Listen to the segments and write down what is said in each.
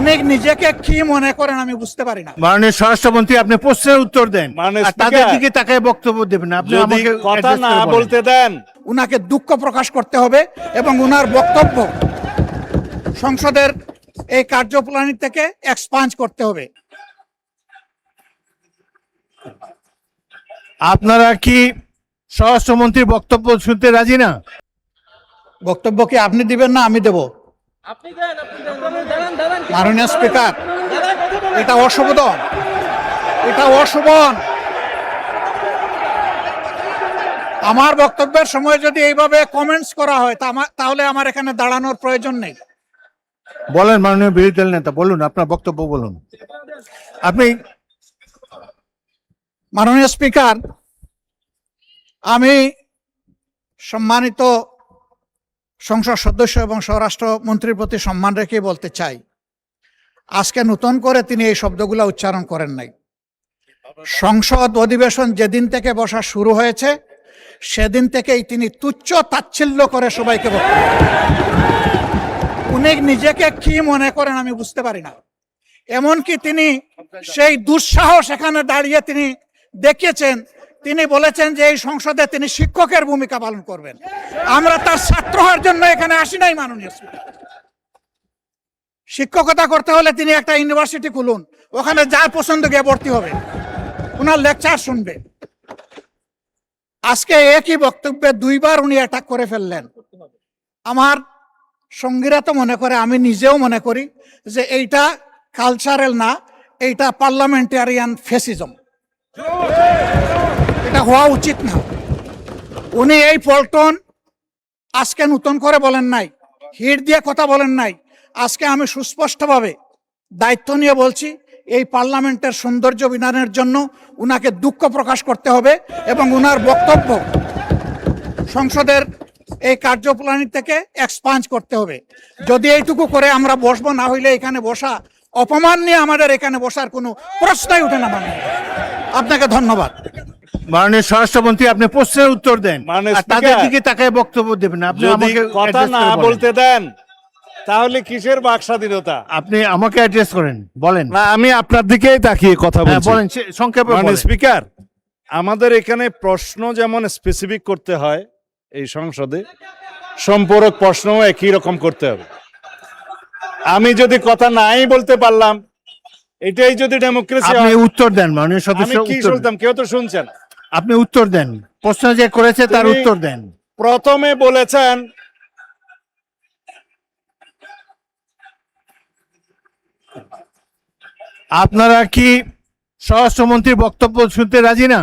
উনি নিজেকে কি মনে করেন আমি বুঝতে পারি না। মাননীয় স্বরাষ্ট্রমন্ত্রী, আপনি প্রশ্নের উত্তর দেন, আর তাদের দিকে তাকায় বক্তব্য দেবেন না। আপনি আমাকে কথা address না করে বলেন। বলতে দেন। উনাকে দুঃখ প্রকাশ করতে হবে এবং উনার বক্তব্য সংসদের এই কার্যপ্রণালী থেকে এক্সপান্স করতে হবে। আপনারা কি স্বরাষ্ট্রমন্ত্রীর বক্তব্য শুনতে রাজি না? বক্তব্য কি আপনি দিবেন না আমি দেব? মাননীয় স্পিকার, এটা অশোভন, এটা অশোভন। আমার বক্তব্যের সময় যদি এইভাবে কমেন্টস করা হয় তাহলে আমার এখানে দাঁড়ানোর প্রয়োজন নেই। বলেন মাননীয় বিরোধী দল নেতা, বলুন আপনার বক্তব্য বলুন। আপনি মাননীয় স্পিকার, আমি সম্মানিত সংসদ সদস্য এবং স্বরাষ্ট্রমন্ত্রীর প্রতি সম্মান রেখে বলতে চাই, আজকে নতুন করে তিনি এই শব্দগুলো উচ্চারণ করেন নাই। সংসদ অধিবেশন যেদিন থেকে বসা শুরু হয়েছে সেদিন থেকেই তিনি তুচ্ছ তাচ্ছিল্য করে সবাইকে বক্তব্য। উনি নিজেকে কি মনে করেন আমি বুঝতে পারি না। এমনকি তিনি সেই দুঃসাহস এখানে দাঁড়িয়ে তিনি দেখিয়েছেন, তিনি বলেছেন যে এই সংসদে তিনি শিক্ষকের ভূমিকা পালন করবেন। আমরা তার ছাত্র হওয়ার জন্য এখানে আসি নাই। মাননীয় স্পিকার, শিক্ষকতা করতে হলে তিনি একটা ইউনিভার্সিটি খুলুন, ওখানে যার পছন্দ গিয়ে ভর্তি হবে, ওনার লেকচার শুনবে। আজকে একই বক্তব্যে দুইবার উনি অ্যাটাক করে ফেললেন। আমার সঙ্গীরা তো মনে করে, আমি নিজেও মনে করি যে এইটা কালচারাল না, এইটা পার্লামেন্টারিয়ান ফেসিজম। এটা হওয়া উচিত না। উনি এই পল্টন আজকে নতুন করে বলেন নাই, হিট দিয়ে কথা বলেন নাই। আজকে আমি সুস্পষ্টভাবে দায়িত্ব নিয়ে বলছি, এই পার্লামেন্টের সৌন্দর্য বিধানের জন্য উনাকে দুঃখ প্রকাশ করতে হবে এবং উনার বক্তব্য সংসদের এই কার্যপ্রণালী থেকে এক্সপান্স করতে হবে। যদি এইটুকু করে আমরা বসবো, না হইলে এখানে বসা অপমান নিয়ে আমাদের এখানে বসার কোনো প্রশ্নই উঠে না। মানে আপনাকে ধন্যবাদ। মাননীয় স্বরাষ্ট্রমন্ত্রী, আপনি প্রশ্নের উত্তর দেন, মাননীয় আর তাদের স্পিকার, দিকে তাকায় বক্তব্য দেবেন না। আপনি যদি আমাকে কথা address না করে বলেন। বলতে দেন তাহলে কিসের বাক স্বাধীনতা? আপনি আমাকে অ্যাড্রেস করেন, বলেন। না, আমি আপনার দিকেই তাকিয়ে কথা হ্যাঁ, বলছি। বলেন, সংক্ষেপে মানে বলেন। স্পিকার, আমাদের এখানে প্রশ্ন যেমন স্পেসিফিক করতে হয়, এই সংসদে সম্পূরক প্রশ্নও একই রকম করতে হবে। আমি যদি কথা নাই বলতে পারলাম, এটাই যদি ডেমোক্রেসি আপনি হয়, উত্তর দেন মাননীয় আমি সদস্য, কি উত্তর দেন। শুনতাম? কেউ তো শুনছেন। আপনি উত্তর দেন, প্রশ্ন যে করেছে তার তিনি উত্তর দেন। প্রথমে বলেছেন আপনারা কি স্বরাষ্ট্রমন্ত্রীর বক্তব্য শুনতে রাজি না?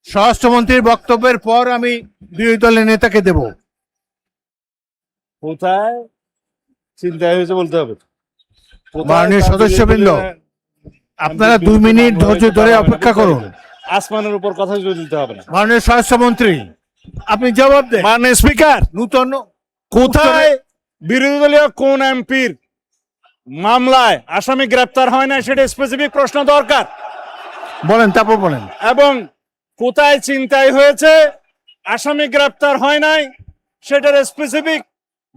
স্বরাষ্ট্রমন্ত্রীর বক্তব্যের পর আমি বিরোধী দলের নেতাকে দেব। কোথায় চিন্তা হয়েছে বলতে হবে। মাননীয় সদস্যবৃন্দ, আপনারা 2 মিনিট ধৈর্য ধরে অপেক্ষা করুন। আসমানের উপর কথা দিতে হবে না। মাননীয় স্বরাষ্ট্রমন্ত্রী, আপনি জবাব দেন। মাননীয় স্পিকার, নূতন কোথায় বিরোধী দলীয় কোন এমপির মামলায় আসামি গ্রেপ্তার হয় না সেটা স্পেসিফিক প্রশ্ন দরকার। বলেন, তারপর বলেন। এবং কোথায় চিন্তাই হয়েছে আসামি গ্রেপ্তার হয় নাই সেটার স্পেসিফিক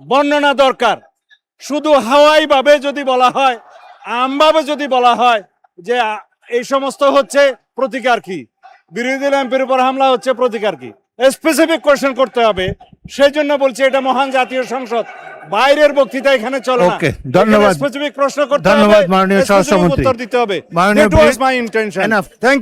বর্ণনা দরকার। শুধু হাওয়াই ভাবে যদি বলা হয়, আমভাবে যদি বলা হয় যে এই সমস্ত হচ্ছে প্রতিকার কি, বিরোধী দল এমপির উপর হামলা হচ্ছে প্রতিকার কি, স্পেসিফিক কোশ্চেন করতে হবে। সেই জন্য বলছি এটা মহান জাতীয় সংসদ, বাইরের বক্তৃতা এখানে চলে না। ওকে, ধন্যবাদ। স্পেসিফিক প্রশ্ন করতে হবে, ধন্যবাদ মাননীয় specific স্বরাষ্ট্রমন্ত্রী। উত্তর দিতে হবে। মাননীয় That was my intention. Enough. Thank